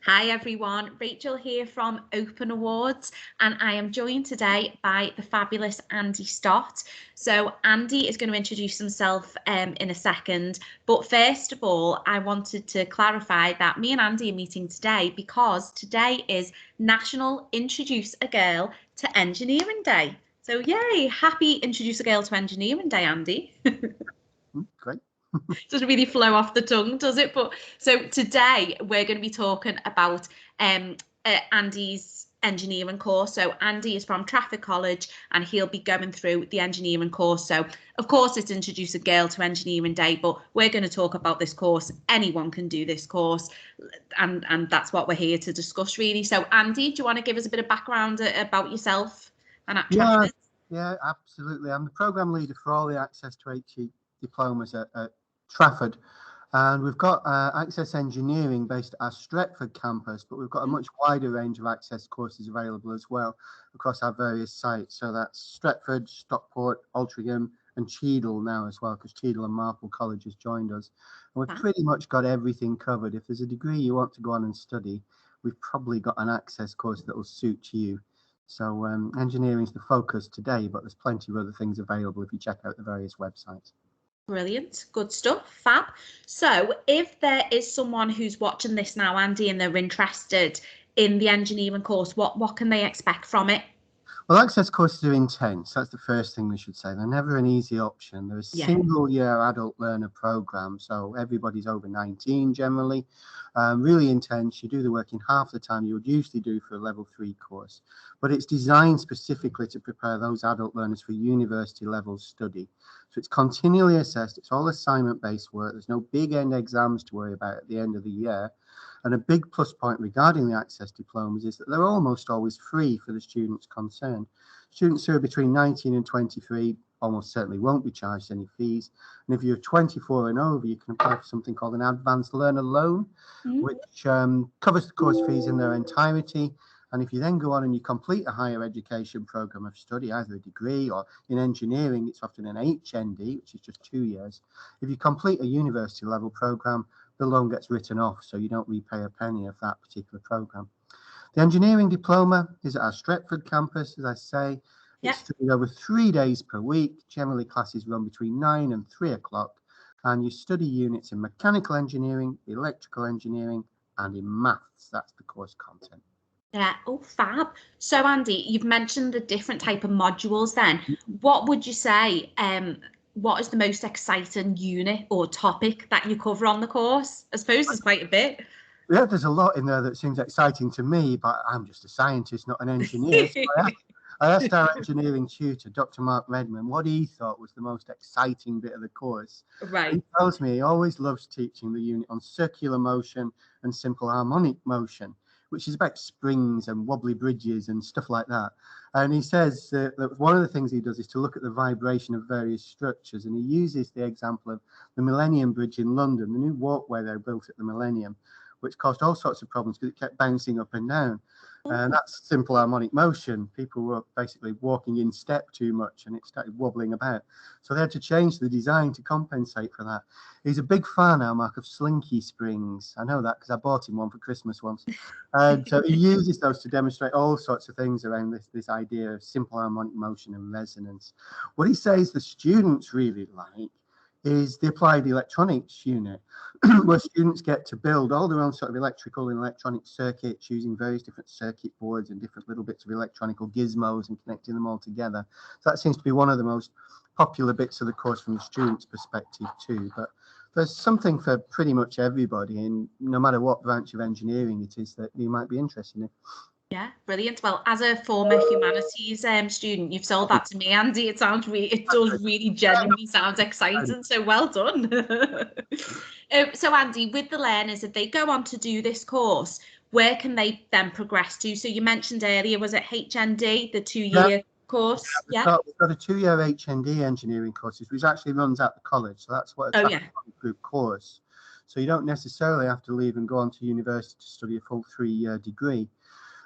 Hi everyone, Rachel here from Open Awards, and I am joined today by the fabulous Andy Stott. So Andy is going to introduce himself in a second, but first of all, I wanted to clarify that me and Andy are meeting today because today is National Introduce a Girl to Engineering Day. So yay, happy Introduce a Girl to Engineering Day, Andy. Great. Doesn't really flow off the tongue, does it? But so today we're going to be talking about Andy's engineering course. So Andy is from Trafford College and he'll be going through the engineering course. So of course it's Introduce a Girl to Engineering Day, but we're going to talk about this course. Anyone can do this course, and that's what we're here to discuss really. So Andy, do you want to give us a bit of background about yourself and at Trafford? Yeah, absolutely. I'm the program leader for all the Access to HE diplomas at Trafford, and we've got Access Engineering based at our Stretford campus, but we've got a much wider range of Access courses available as well across our various sites. So that's Stretford, Stockport, Altrincham, and Cheadle now as well, because Cheadle and Marple College has joined us. And we've pretty much got everything covered. If there's a degree you want to go on and study, we've probably got an Access course that will suit you. So engineering is the focus today, but there's plenty of other things available if you check out the various websites. Brilliant, good stuff, fab. So if there is someone who's watching this now, Andy, and they're interested in the engineering course, what can they expect from it? Well, Access courses are intense. That's the first thing we should say. They're never an easy option. They're a single year adult learner program, so everybody's over 19 generally. Really intense. You do the work in half the time you would usually do for a level 3 course, but it's designed specifically to prepare those adult learners for university level study. So it's continually assessed. It's all assignment based work. There's no big end exams to worry about at the end of the year. And a big plus point regarding the Access diplomas is that they're almost always free for the students concerned. Students who are between 19 and 23 almost certainly won't be charged any fees. And if you're 24 and over, you can apply for something called an Advanced Learner Loan, which covers the course fees in their entirety. And if you then go on and you complete a higher education program of study, either a degree or in engineering, it's often an HND, which is just 2 years. If you complete a university level program, the loan gets written off, so you don't repay a penny of that particular program. The engineering diploma is at our Stretford campus, as I say. It's studied over 3 days per week. Generally, classes run between 9 and 3 o'clock, and you study units in mechanical engineering, electrical engineering, and in maths. That's the course content. Yeah, oh, fab. So, Andy, you've mentioned the different type of modules then. What would you say, what is the most exciting unit or topic that you cover on the course? I suppose there's quite a bit. Yeah, there's a lot in there that seems exciting to me, but I'm just a scientist, not an engineer. So I asked our engineering tutor, Dr. Mark Redman, what he thought was the most exciting bit of the course. Right. He tells me he always loves teaching the unit on circular motion and simple harmonic motion, which is about springs and wobbly bridges and stuff like that. And he says that one of the things he does is to look at the vibration of various structures, and he uses the example of the Millennium Bridge in London, the new walkway they built at the Millennium, which caused all sorts of problems because it kept bouncing up and down. And that's simple harmonic motion. People were basically walking in step too much and it started wobbling about. So they had to change the design to compensate for that. He's a big fan now, Mark, of slinky springs. I know that because I bought him one for Christmas once. And so he uses those to demonstrate all sorts of things around this idea of simple harmonic motion and resonance. What he says the students really like is the applied electronics unit, where students get to build all their own sort of electrical and electronic circuits using various different circuit boards and different little bits of electronical gizmos and connecting them all together. So that seems to be one of the most popular bits of the course from the students' perspective too. But there's something for pretty much everybody, and no matter what branch of engineering it is that you might be interested in. Yeah, brilliant. Well, as a former humanities student, you've sold that to me, Andy. It does really genuinely sounds exciting. So well done. So Andy, with the learners, if they go on to do this course, where can they then progress to? So you mentioned earlier, was it HND, the 2-year course? We've got a 2-year HND engineering courses, which actually runs at the college. So that's what a group course. So you don't necessarily have to leave and go on to university to study a full 3-year degree.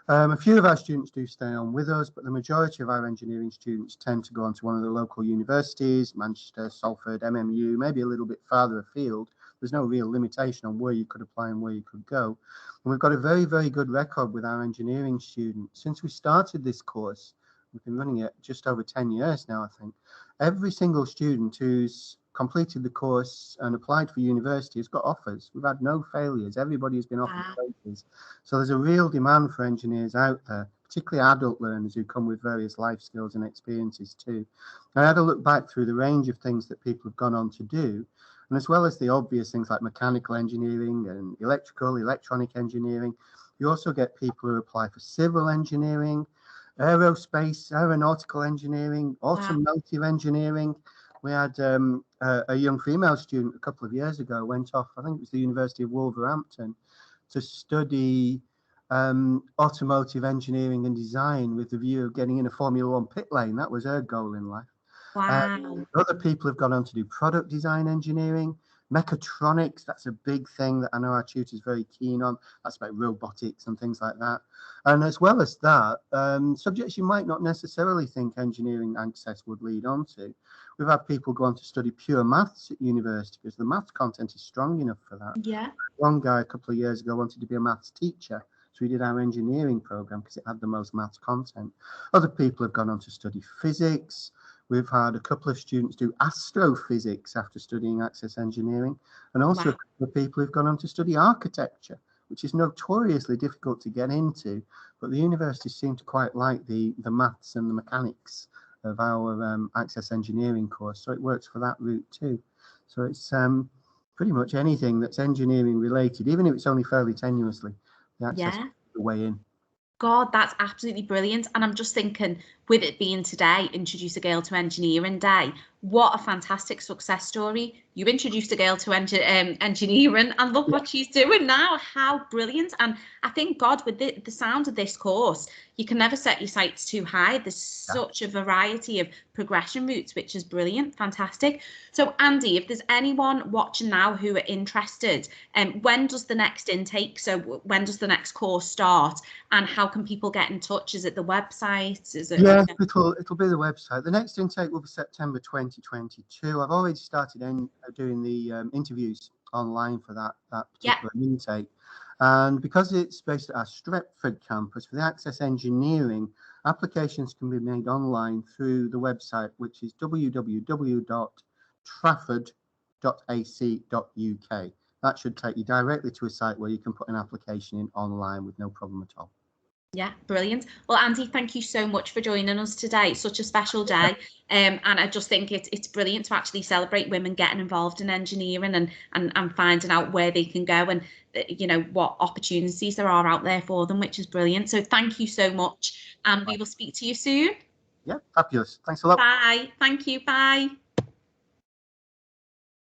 A few of our students do stay on with us, but the majority of our engineering students tend to go on to one of the local universities, Manchester, Salford, MMU, maybe a little bit farther afield, there's no real limitation on where you could apply and where you could go. And we've got a very, very good record with our engineering students. Since we started this course, we've been running it just over 10 years now, I think. Every single student who's completed the course and applied for university has got offers. We've had no failures. Everybody has been offered places. So there's a real demand for engineers out there, particularly adult learners who come with various life skills and experiences too. I had a look back through the range of things that people have gone on to do, and as well as the obvious things like mechanical engineering and electrical, electronic engineering, you also get people who apply for civil engineering, aerospace, aeronautical engineering, automotive engineering. We had a young female student a couple of years ago went off, I think it was the University of Wolverhampton, to study automotive engineering and design with the view of getting in a Formula One pit lane. That was her goal in life. Other people have gone on to do product design engineering, mechatronics. That's a big thing that I know our tutor's very keen on. That's about robotics and things like that. And as well as that, subjects you might not necessarily think engineering access would lead on to. We've had people go on to study pure maths at university because the maths content is strong enough for that. Yeah. One guy a couple of years ago wanted to be a maths teacher, so we did our engineering program because it had the most maths content. Other people have gone on to study physics. We've had a couple of students do astrophysics after studying access engineering, and also a couple of people who've gone on to study architecture, which is notoriously difficult to get into, but the universities seem to quite like the maths and the mechanics of our access engineering course, so it works for that route too. So it's pretty much anything that's engineering related, even if it's only fairly tenuously, the access the way in. God, that's absolutely brilliant. And I'm just thinking, with it being today, Introduce a Girl to Engineering Day, what a fantastic success story. You introduced a girl to engineering, and look what she's doing now. How brilliant. And I think, God, with the sound of this course, you can never set your sights too high. There's such a variety of progression routes, which is brilliant. Fantastic. So, Andy, if there's anyone watching now who are interested, when does the next intake? So when does the next course start? And how can people get in touch? Is it the website? Is it? Yeah, it'll be the website. The next intake will be September 2022. I've already started doing the interviews online for that particular intake. And because it's based at our Stretford campus, for the access engineering, applications can be made online through the website, which is www.trafford.ac.uk. That should take you directly to a site where you can put an application in online with no problem at all. Yeah, brilliant. Well, Andy, thank you so much for joining us today. It's such a special day. And I just think it's brilliant to actually celebrate women getting involved in engineering and finding out where they can go and, you know, what opportunities there are out there for them, which is brilliant. So thank you so much. And we will speak to you soon. Yeah, fabulous. Thanks a lot. Bye. Thank you. Bye.